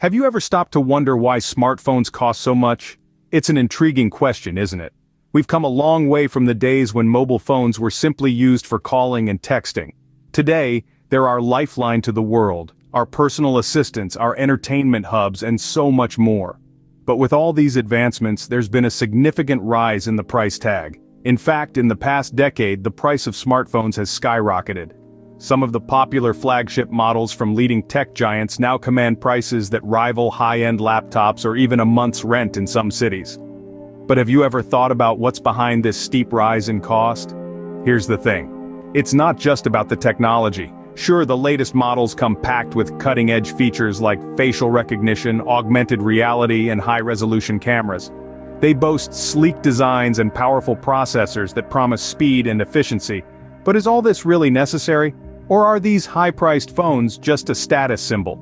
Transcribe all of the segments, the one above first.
Have you ever stopped to wonder why smartphones cost so much? It's an intriguing question, isn't it? We've come a long way from the days when mobile phones were simply used for calling and texting. Today, they're our lifeline to the world, our personal assistants, our entertainment hubs, and so much more. But with all these advancements, there's been a significant rise in the price tag. In fact, in the past decade, the price of smartphones has skyrocketed. Some of the popular flagship models from leading tech giants now command prices that rival high-end laptops or even a month's rent in some cities. But have you ever thought about what's behind this steep rise in cost? Here's the thing. It's not just about the technology. Sure, the latest models come packed with cutting-edge features like facial recognition, augmented reality, and high-resolution cameras. They boast sleek designs and powerful processors that promise speed and efficiency. But is all this really necessary? Or are these high-priced phones just a status symbol?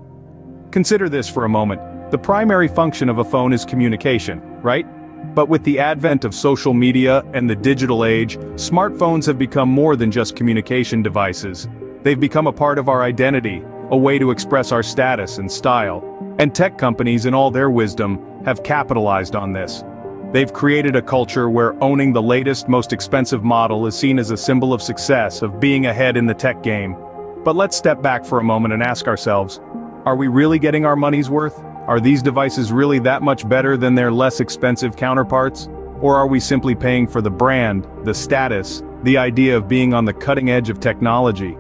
Consider this for a moment. The primary function of a phone is communication, right? But with the advent of social media and the digital age, smartphones have become more than just communication devices. They've become a part of our identity, a way to express our status and style. And tech companies, in all their wisdom, have capitalized on this. They've created a culture where owning the latest, most expensive model is seen as a symbol of success, of being ahead in the tech game. But let's step back for a moment and ask ourselves, are we really getting our money's worth? Are these devices really that much better than their less expensive counterparts? Or are we simply paying for the brand, the status, the idea of being on the cutting edge of technology?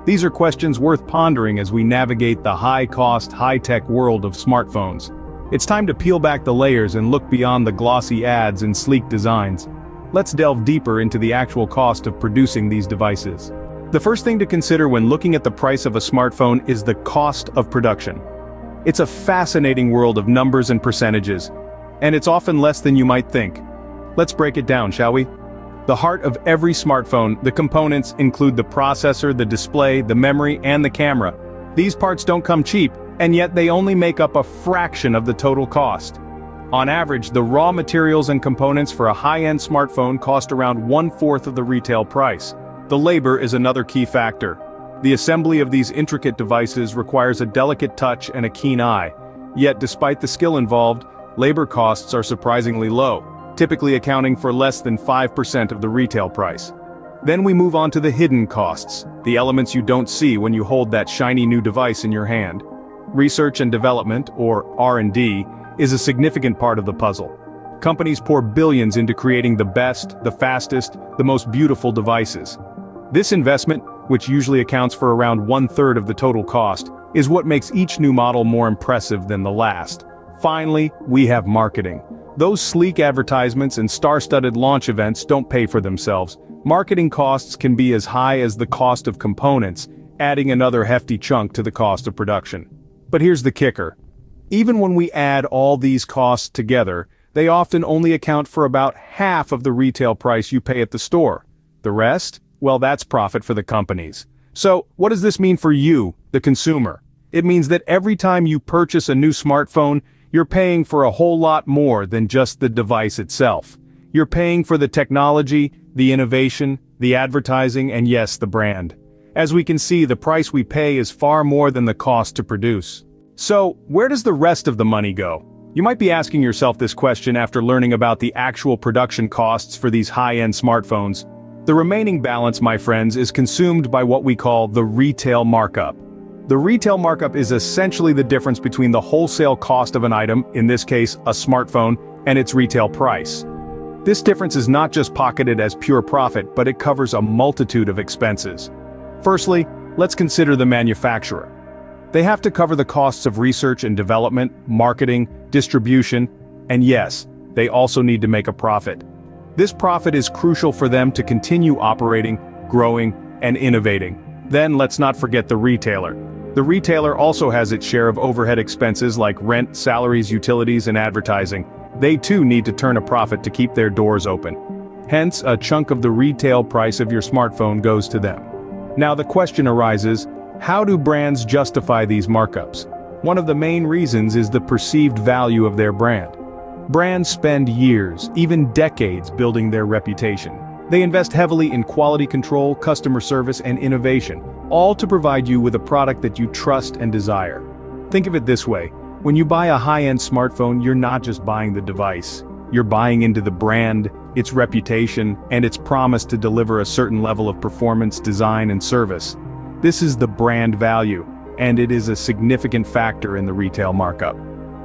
These are questions worth pondering as we navigate the high-cost, high-tech world of smartphones. It's time to peel back the layers and look beyond the glossy ads and sleek designs. Let's delve deeper into the actual cost of producing these devices. The first thing to consider when looking at the price of a smartphone is the cost of production. It's a fascinating world of numbers and percentages, and it's often less than you might think. Let's break it down, shall we? The heart of every smartphone, the components, include the processor, the display, the memory, and the camera. These parts don't come cheap, and yet they only make up a fraction of the total cost. On average, the raw materials and components for a high-end smartphone cost around 1/4 of the retail price. The labor is another key factor. The assembly of these intricate devices requires a delicate touch and a keen eye. Yet despite the skill involved, labor costs are surprisingly low, typically accounting for less than 5% of the retail price. Then we move on to the hidden costs, the elements you don't see when you hold that shiny new device in your hand. Research and development, or R&D, is a significant part of the puzzle. Companies pour billions into creating the best, the fastest, the most beautiful devices. This investment, which usually accounts for around 1/3 of the total cost, is what makes each new model more impressive than the last. Finally, we have marketing. Those sleek advertisements and star-studded launch events don't pay for themselves. Marketing costs can be as high as the cost of components, adding another hefty chunk to the cost of production. But here's the kicker. Even when we add all these costs together, they often only account for about half of the retail price you pay at the store. The rest? Well, that's profit for the companies. So, what does this mean for you, the consumer? It means that every time you purchase a new smartphone, you're paying for a whole lot more than just the device itself. You're paying for the technology, the innovation, the advertising, and yes, the brand. As we can see, the price we pay is far more than the cost to produce. So, where does the rest of the money go? You might be asking yourself this question after learning about the actual production costs for these high-end smartphones. The remaining balance, my friends, is consumed by what we call the retail markup. The retail markup is essentially the difference between the wholesale cost of an item, in this case, a smartphone, and its retail price. This difference is not just pocketed as pure profit, but it covers a multitude of expenses. Firstly, let's consider the manufacturer. They have to cover the costs of research and development, marketing, distribution, and yes, they also need to make a profit. This profit is crucial for them to continue operating, growing, and innovating. Then let's not forget the retailer. The retailer also has its share of overhead expenses like rent, salaries, utilities, and advertising. They too need to turn a profit to keep their doors open. Hence, a chunk of the retail price of your smartphone goes to them. Now the question arises, how do brands justify these markups? One of the main reasons is the perceived value of their brand. Brands spend years, even decades, building their reputation. They invest heavily in quality control, customer service, and innovation, all to provide you with a product that you trust and desire. Think of it this way. When you buy a high-end smartphone, you're not just buying the device. You're buying into the brand, its reputation, and its promise to deliver a certain level of performance, design, and service. This is the brand value, and it is a significant factor in the retail markup.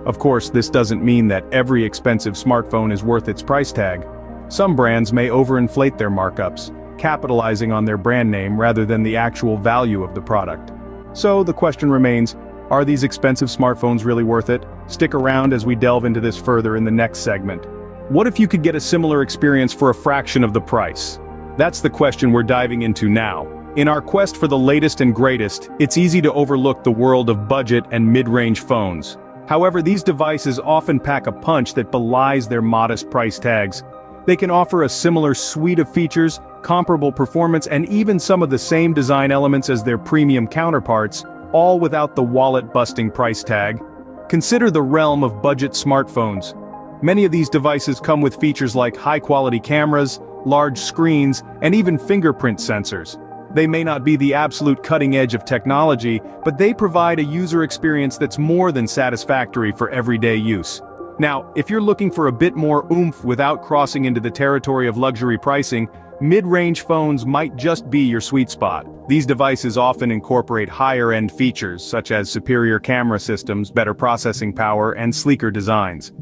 Of course, this doesn't mean that every expensive smartphone is worth its price tag. Some brands may overinflate their markups, capitalizing on their brand name rather than the actual value of the product. So the question remains, are these expensive smartphones really worth it? Stick around as we delve into this further in the next segment. What if you could get a similar experience for a fraction of the price? That's the question we're diving into now. In our quest for the latest and greatest, it's easy to overlook the world of budget and mid-range phones. However, these devices often pack a punch that belies their modest price tags. They can offer a similar suite of features, comparable performance, and even some of the same design elements as their premium counterparts, all without the wallet-busting price tag. Consider the realm of budget smartphones. Many of these devices come with features like high-quality cameras, large screens, and even fingerprint sensors. They may not be the absolute cutting edge of technology, but they provide a user experience that's more than satisfactory for everyday use. Now, if you're looking for a bit more oomph without crossing into the territory of luxury pricing, mid-range phones might just be your sweet spot. These devices often incorporate higher-end features such as superior camera systems, better processing power, and sleeker designs.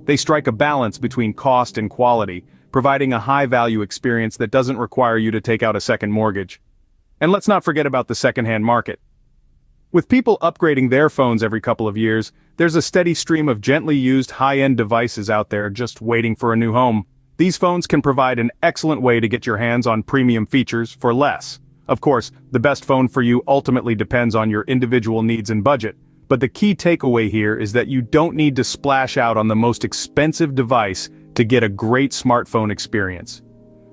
They strike a balance between cost and quality, providing a high-value experience that doesn't require you to take out a second mortgage. And let's not forget about the second-hand market. With people upgrading their phones every couple of years, there's a steady stream of gently used high-end devices out there just waiting for a new home. These phones can provide an excellent way to get your hands on premium features for less. Of course, the best phone for you ultimately depends on your individual needs and budget, but the key takeaway here is that you don't need to splash out on the most expensive device to get a great smartphone experience.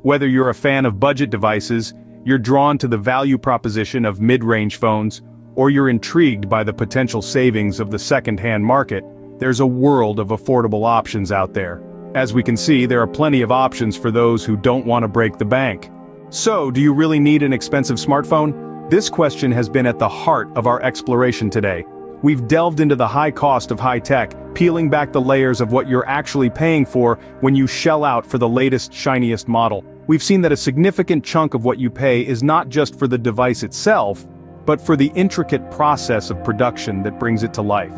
Whether you're a fan of budget devices, you're drawn to the value proposition of mid-range phones, or you're intrigued by the potential savings of the second-hand market, there's a world of affordable options out there. As we can see, there are plenty of options for those who don't want to break the bank. So, do you really need an expensive smartphone? This question has been at the heart of our exploration today. We've delved into the high cost of high tech, peeling back the layers of what you're actually paying for when you shell out for the latest, shiniest model. We've seen that a significant chunk of what you pay is not just for the device itself, but for the intricate process of production that brings it to life.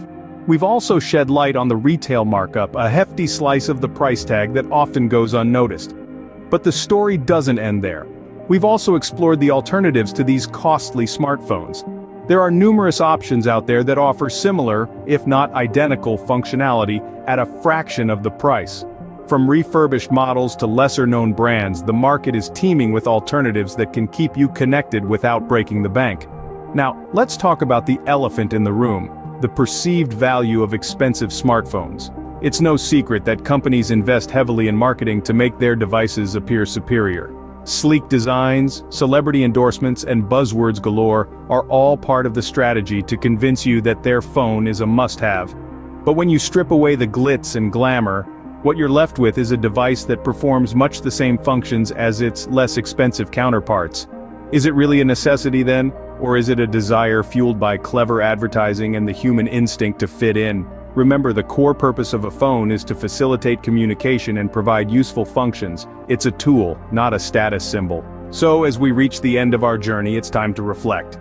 We've also shed light on the retail markup, a hefty slice of the price tag that often goes unnoticed. But the story doesn't end there. We've also explored the alternatives to these costly smartphones. There are numerous options out there that offer similar, if not identical, functionality at a fraction of the price. From refurbished models to lesser-known brands, the market is teeming with alternatives that can keep you connected without breaking the bank. Now, let's talk about the elephant in the room, the perceived value of expensive smartphones. It's no secret that companies invest heavily in marketing to make their devices appear superior. Sleek designs, celebrity endorsements, and buzzwords galore are all part of the strategy to convince you that their phone is a must-have. But when you strip away the glitz and glamour, what you're left with is a device that performs much the same functions as its less expensive counterparts. Is it really a necessity then, or is it a desire fueled by clever advertising and the human instinct to fit in? Remember, the core purpose of a phone is to facilitate communication and provide useful functions. It's a tool, not a status symbol. So as we reach the end of our journey, it's time to reflect.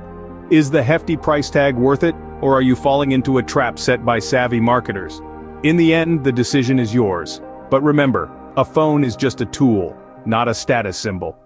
Is the hefty price tag worth it, or are you falling into a trap set by savvy marketers? In the end, the decision is yours. But remember, a phone is just a tool, not a status symbol.